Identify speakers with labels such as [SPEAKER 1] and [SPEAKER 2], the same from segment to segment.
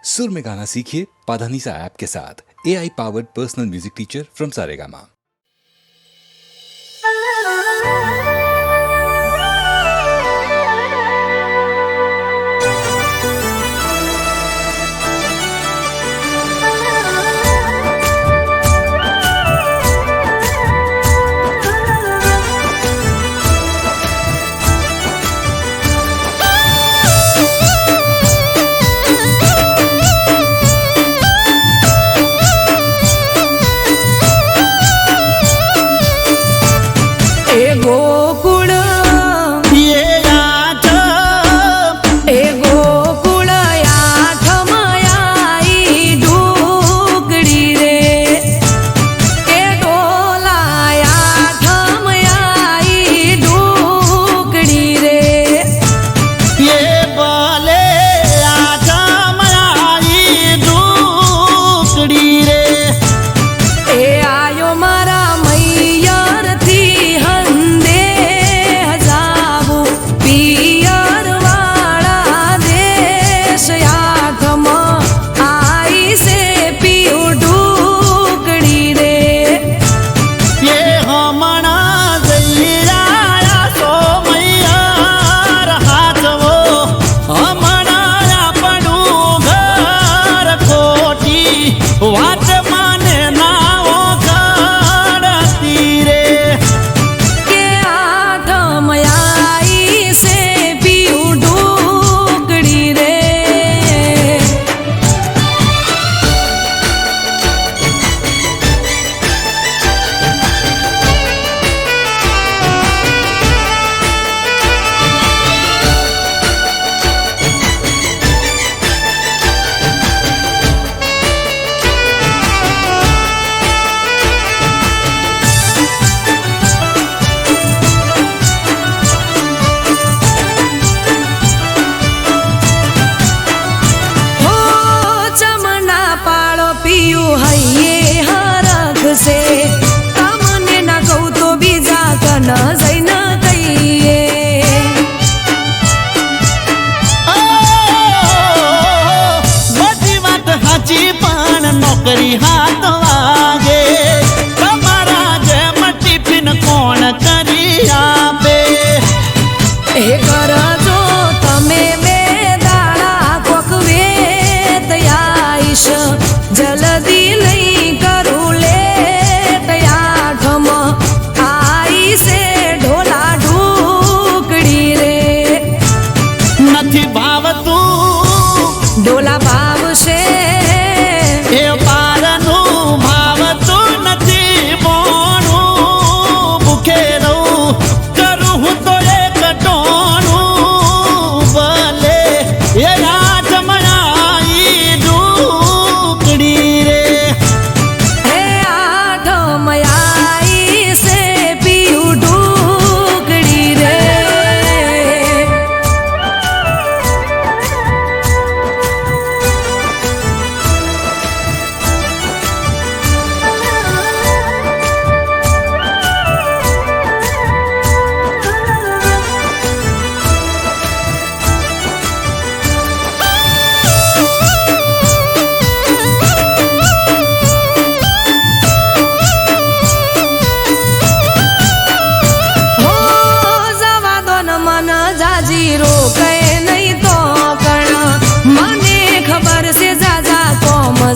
[SPEAKER 1] सुर में गाना सीखिए पाधानीसा ऐप के साथ। AI powered personal music teacher from Saregama.
[SPEAKER 2] हाथ वागे तमारा जेम टिफिन कोण करी आपे
[SPEAKER 3] ए करजो तमे बे दाड़ा कोक वेत आईश जल्दी नहीं करू ले तयाठम आई से ढोला ढूकड़ी रे
[SPEAKER 2] नथी भाव तू
[SPEAKER 3] ढोला भाव से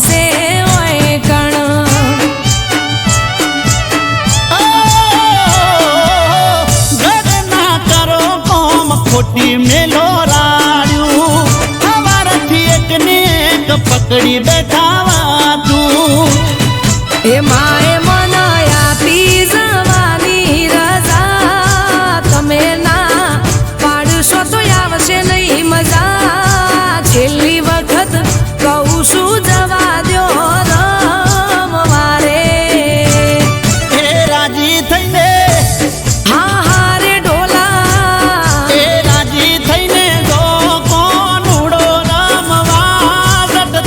[SPEAKER 3] से ओए कण
[SPEAKER 2] घर ना करो कोम खोटी मेलो राड़ू हमारा थी एक नेक पकड़ी बैठावा तू
[SPEAKER 3] ए माए मनाया पी जवानी रजा तमे ना पाड़शो तो आवशे नहीं मजा छेल्ली वखत कहूं छू जवा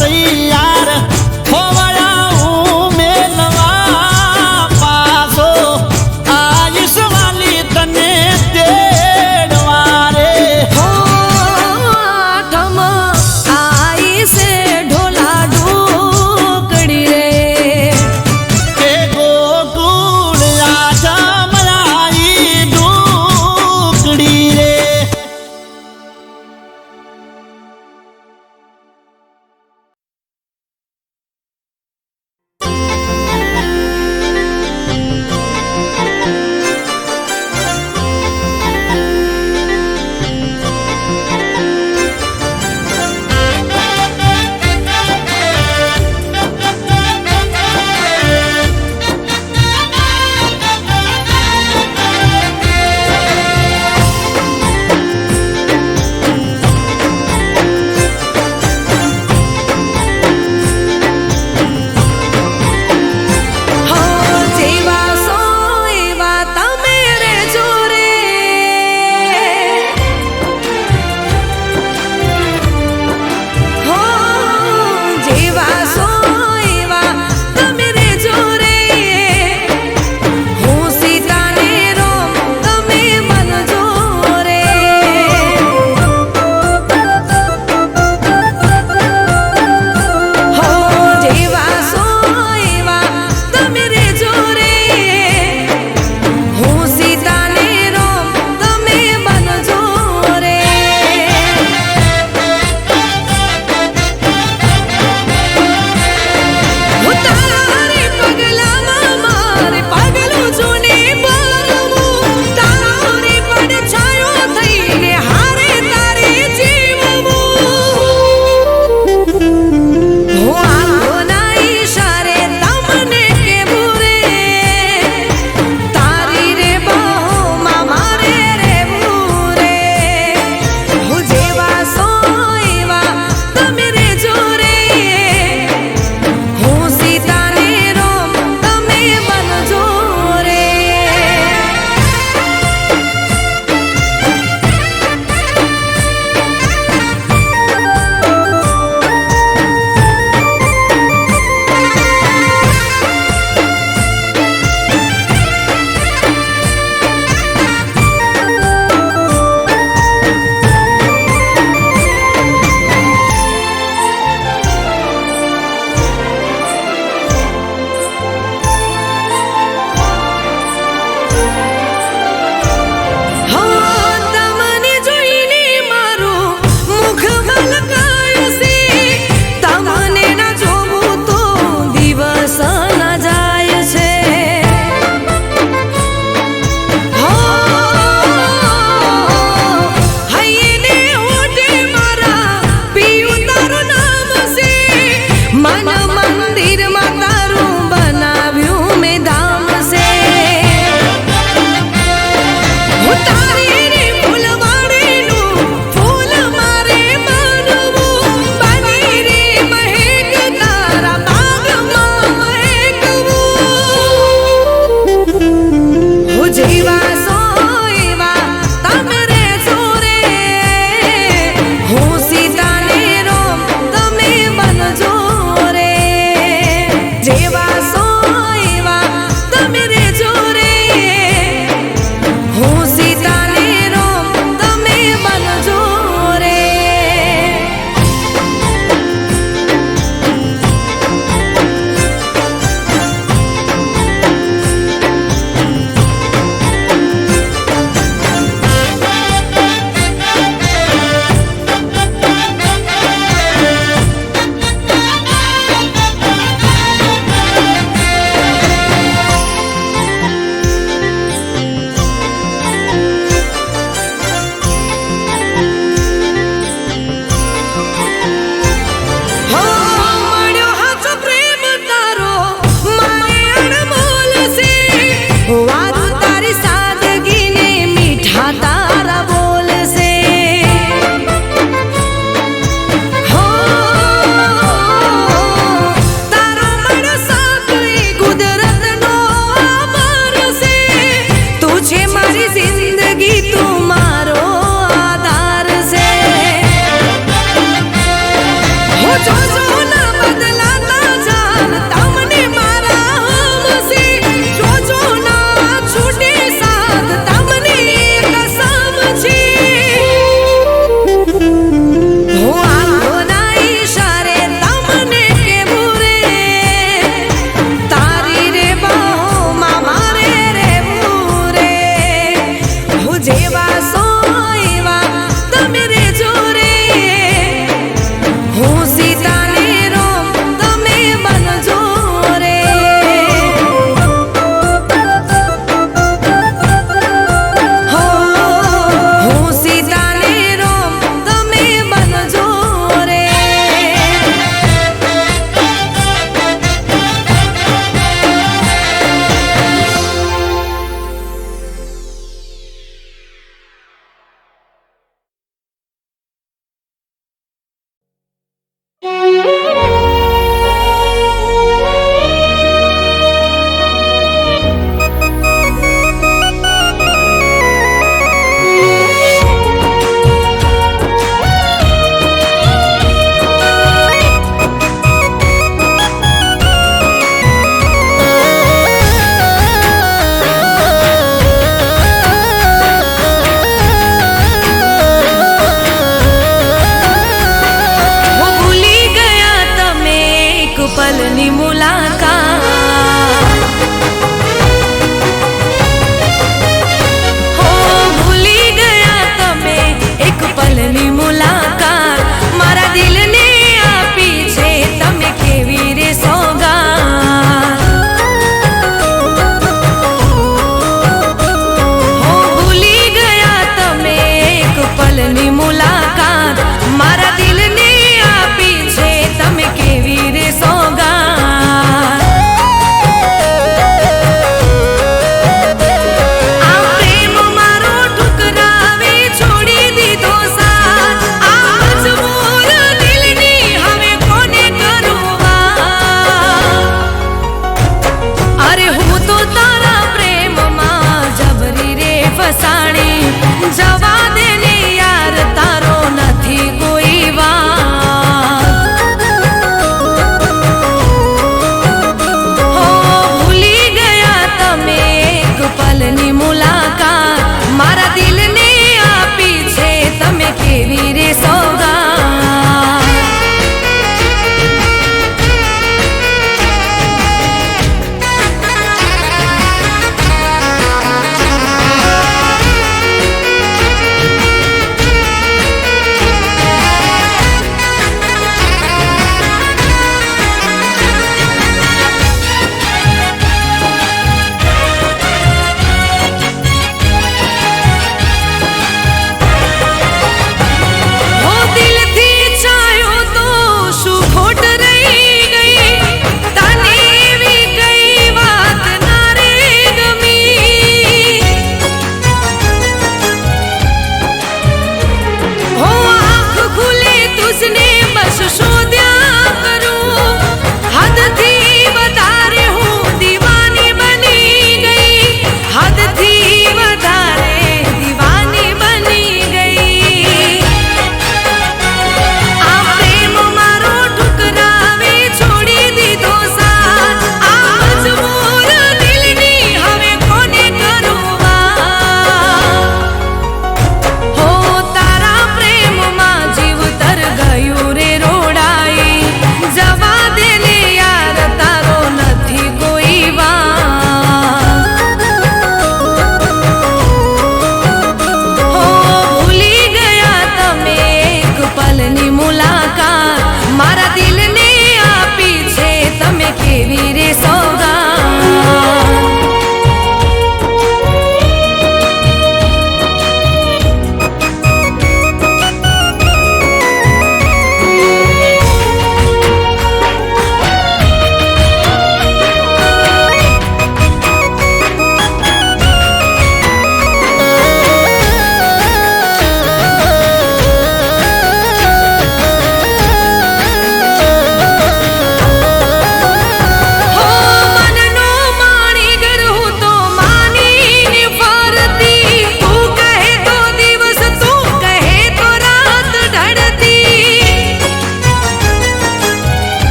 [SPEAKER 2] तैयार हो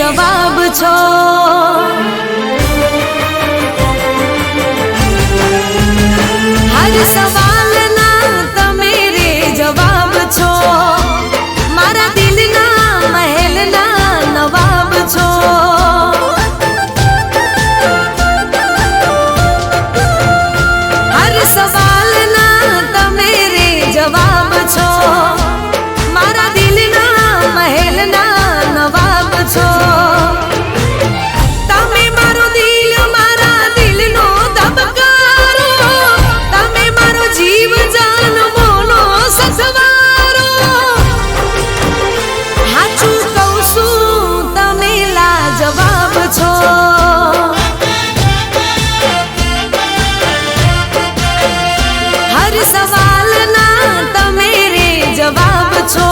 [SPEAKER 3] જવાબ છો. હર સવાલના તમે રે જવાબ છો. મારા દિલના મહેલના નવાબ છો. હર સવાલના તમે રે જવાબ છો. મારા દિલના મહેલના નવાબ છો. તમે મારો દિલ મારા દિલનો ધબકારો. તમે મારો જીવ જાન મોનો સસવારો. હાચું કહું છું તમે લાજવાબ છો. હર સવાલના તમે રે જવાબ છો.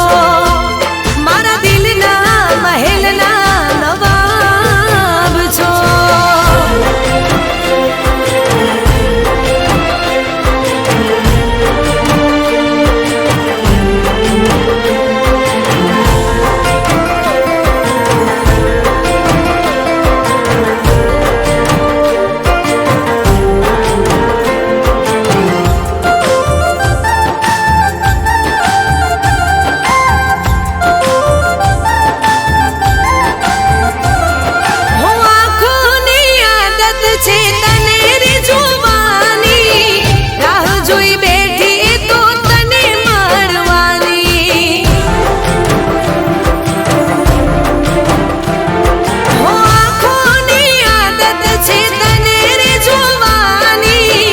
[SPEAKER 3] મારા દિલના મહેલના નવાબ છો. હો આંખોની આદત છે તને રે જોવાની. રાહ જોઈ બેઠી તો તને મળવાની. હો આંખોની આદત છે તને રે જોવાની.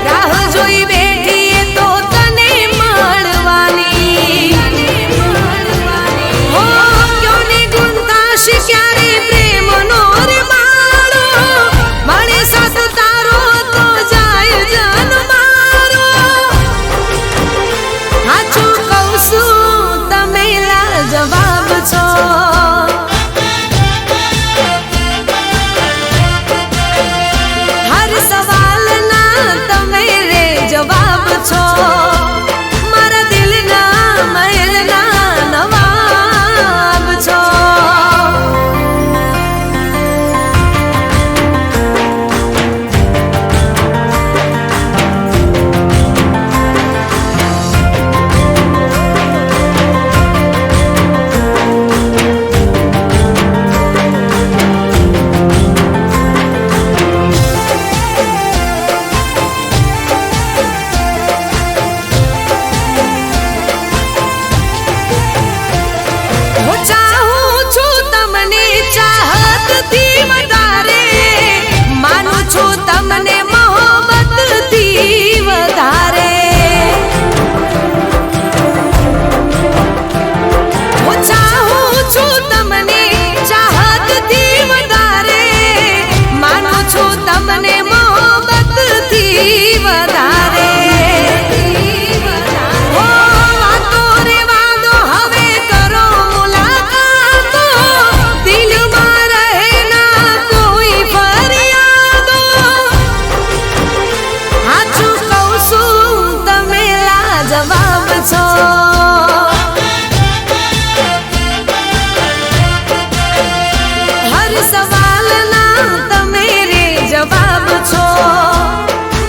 [SPEAKER 3] રાહ જોઈ બેઠી તો તને મળવાની. હો ક્યોને ગુંતાશ ક્યારે પ્રેમનો રે માળો. મળે સાથ તારો તો જાય જાન મારો. હાચું કહું છું તમે લાજવાબ છો. હર સવાલના તમે રે જવાબ છો. મારા દિલના મહેલના નવાબ છો. હું ચાહું છું તમને ચાહતથી વધારે. માનું છું તમને મોહબ્બતથી વધારે. હું ચાહું છું તમને ચાહતથી વધારે. માનું છું તમને મોહબ્બતથી વધારે. હો વાતો રે વાદો હવે કરો મુલાકાતો. દિલમાં રહે ના કોઈ ફરિયાદો. હાચું કહું છું તમે લાજવાબ છો. હર સવાલના તમે રે જવાબ છો.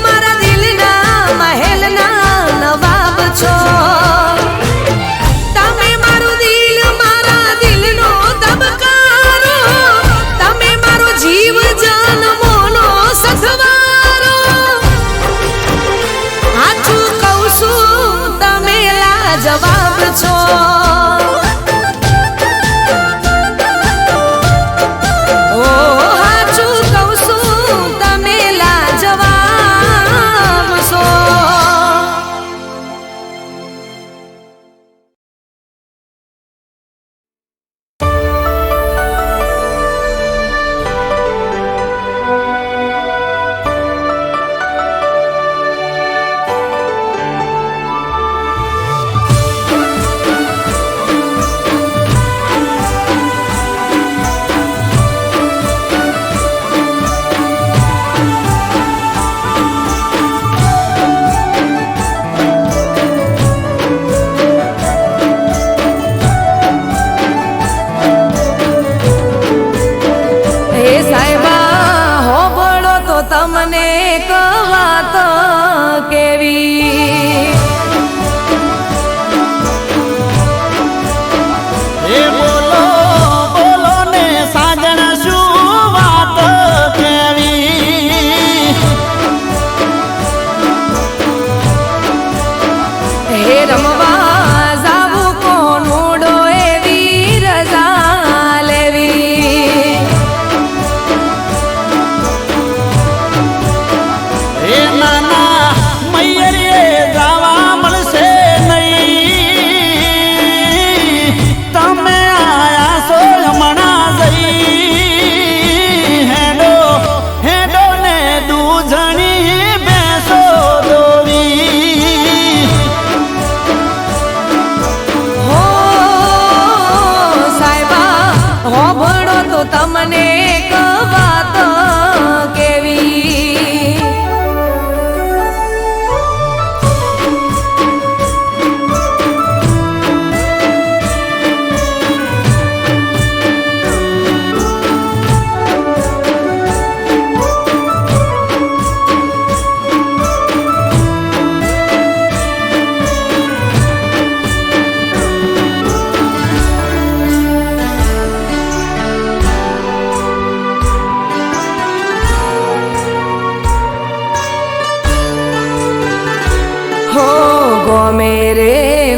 [SPEAKER 3] મારા દિલના મહેલના નવાબ છો. તમે મારું દિલ મારા દિલનો ધબકારો. તમે મારો જીવ જાન મોનો સથવારો. હાચું કહું છું તમે લાજવાબ છો. ઓ હાચું કહું છું તમે લાજવાબ છો.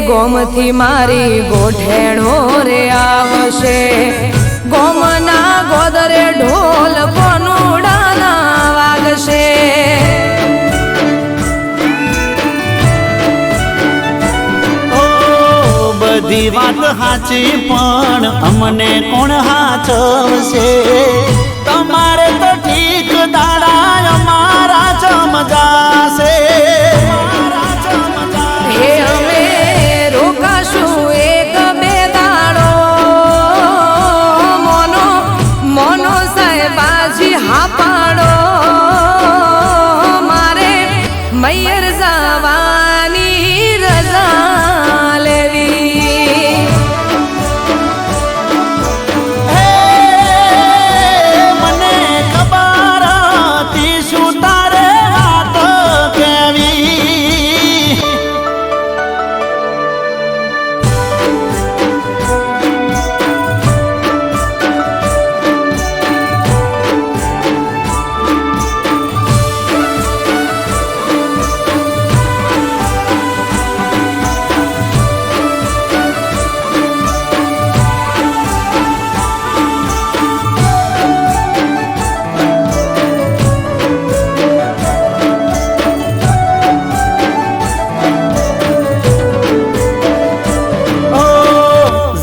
[SPEAKER 3] ગોમથી મારી ગોઠેણો રે આવશે ગોમના ગોદરે ઢોલ કોનુડાના વાગશે
[SPEAKER 2] બધી વાત સાચી પણ અમને કોણ હાચવશે તમારે તો ઠીક દાડા અમારા જમજાશે
[SPEAKER 3] હે અમે રોકાશું એક બે દાડો મોનો મોનો સાહેબાજી હા પાડો મારે મૈયર જવાની રજા લેવી
[SPEAKER 2] મને ખબર હતી શું તારે વાત કેવી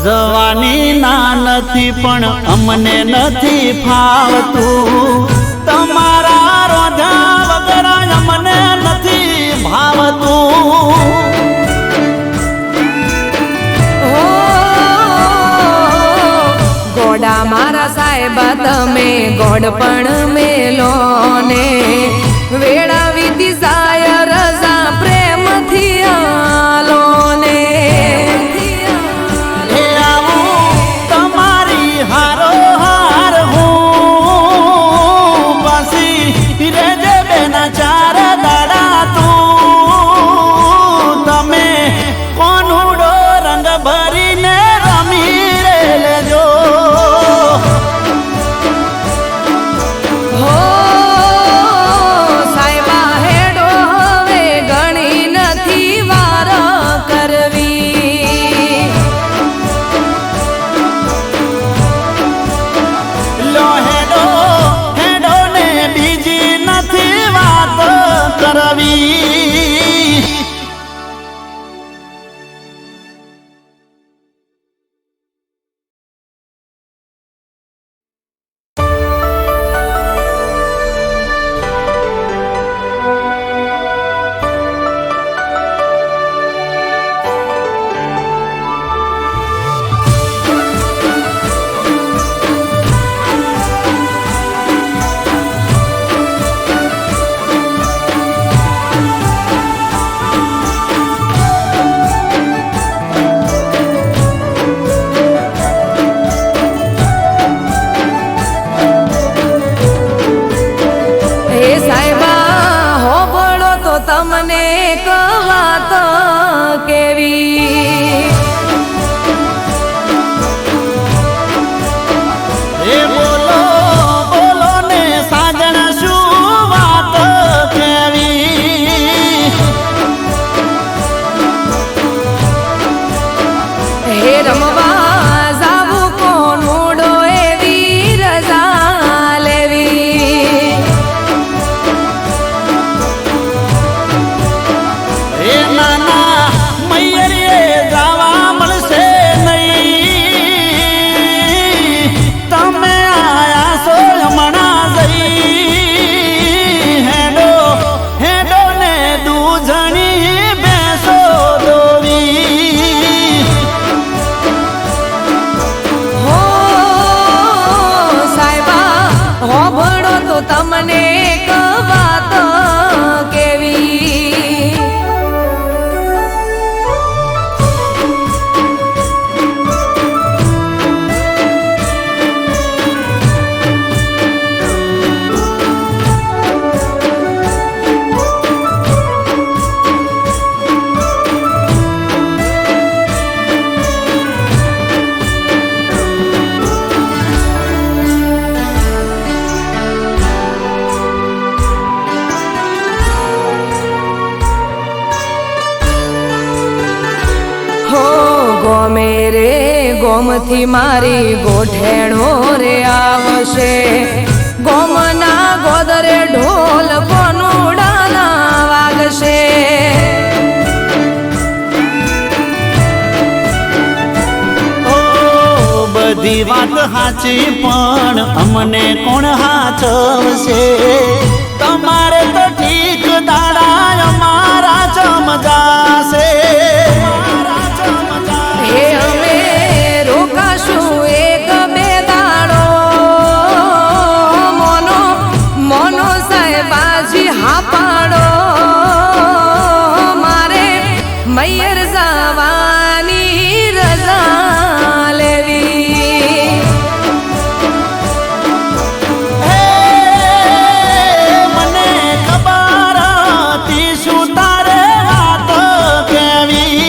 [SPEAKER 2] જવાની ના નથી પણ અમને નથી ફાવતું તમારા રોજા વગર અમને નથી ભાવતું
[SPEAKER 3] હો ગોડા મારા સાહેબ તમે ગોડ પણ મેલો ને વેળા વીતી જાય રજા પ્રેમથી આલો ને
[SPEAKER 2] હે આવું તમારી હારો હાર હું પાછી રેજે બેના ચાર દાડા તું તમે કોનુડો રંગ ભરીને રમી રે લેજો
[SPEAKER 3] હો ગોમે રે ગોમથી મારી ગોઠેણો રે આવશે ગોમના ગોદરે ઢોલ કોનુડાના વાગશે
[SPEAKER 2] બધી વાત સાચી પણ અમને કોણ હાચવશે તમારે તો ઠીક દાડા અમારા ચમજાશે
[SPEAKER 3] હે અમે રોકાશું એક બે દાડો મોનો મોનો સાહેબાજી હા પાડો મારે મૈયર જવાની રજા લેવી
[SPEAKER 2] મને ખબર હતી શું તારે વાત કેવી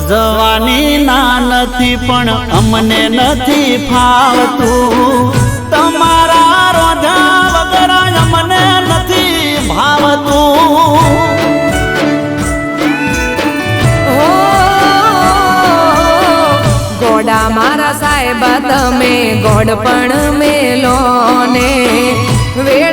[SPEAKER 2] જવાની ના નથી પણ અમને નથી ફાવતું તમારા રોધા વગર અમને નથી ભાવતું
[SPEAKER 3] હો ગોડા મારા સાહેબ તમે ગોડ પણ મેલો ને વેળ